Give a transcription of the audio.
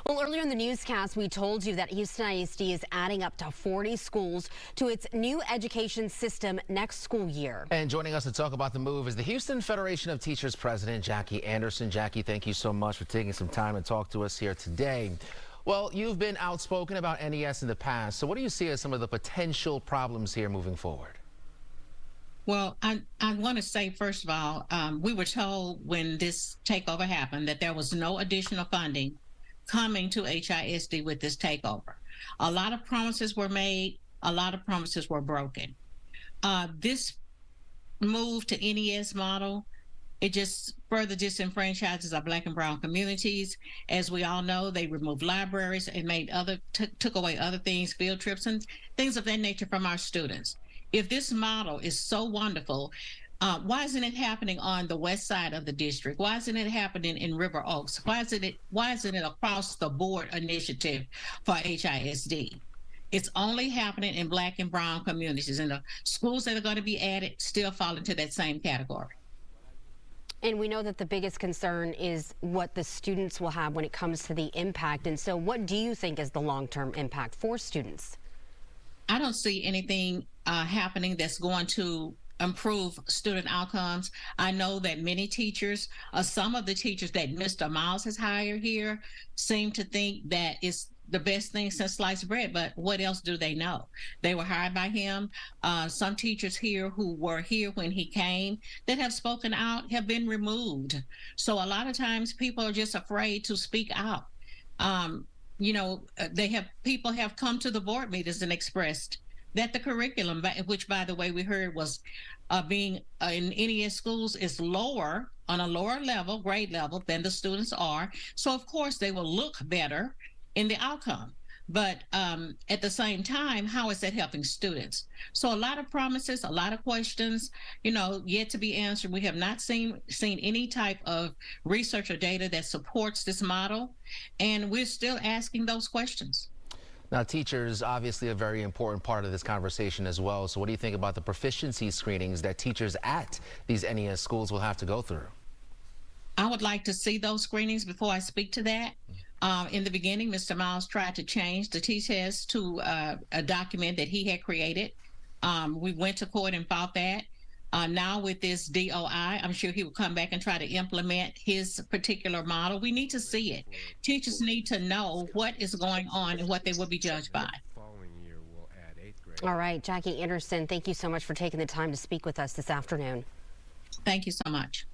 Well, earlier in the newscast, we told you that Houston ISD is adding up to 40 schools to its new education system next school year. And joining us to talk about the move is the Houston Federation of Teachers President Jackie Anderson. Jackie, thank you so much for taking some time to talk to us here today. Well, you've been outspoken about NES in the past, so what do you see as some of the potential problems here moving forward? Well, I want to say, first of all, we were told when this takeover happened that there was no additional funding coming to HISD with this takeover. A lot of promises were made, a lot of promises were broken. This move to NES model, it just further disenfranchises our Black and brown communities. As we all know, they removed libraries and made took away other things, field trips and things of that nature from our students. If this model is so wonderful, why isn't it happening on the west side of the district? Why isn't it happening in River Oaks? Why isn't it across the board initiative for HISD? It's only happening in Black and brown communities, and the schools that are going to be added still fall into that same category. And we know that the biggest concern is what the students will have when it comes to the impact. And so what do you think is the long-term impact for students? I don't see anything happening that's going to improve student outcomes. I know that many teachers, some of the teachers that Mr. Miles has hired here, seem to think that it's the best thing since sliced bread, but what else do they know? They were hired by him. Some teachers here who were here when he came that have spoken out have been removed. So a lot of times people are just afraid to speak out. People have come to the board meetings and expressed that the curriculum, which by the way we heard was being in NES schools, is lower, on a lower level, grade level than the students are. So of course they will look better in the outcome. But at the same time, how is that helping students? So a lot of promises, a lot of questions, yet to be answered. We have not seen any type of research or data that supports this model, and we're still asking those questions. Now, teachers, obviously a very important part of this conversation as well. So what do you think about the proficiency screenings that teachers at these NES schools will have to go through? I would like to see those screenings before I speak to that. In the beginning, Mr. Miles tried to change the T-test to a document that he had created. We went to court and fought that. Now with this DOI, I'm sure he will come back and try to implement his particular model. We need to see it. Teachers need to know what is going on and what they will be judged by. All right, Jackie Anderson, thank you so much for taking the time to speak with us this afternoon. Thank you so much.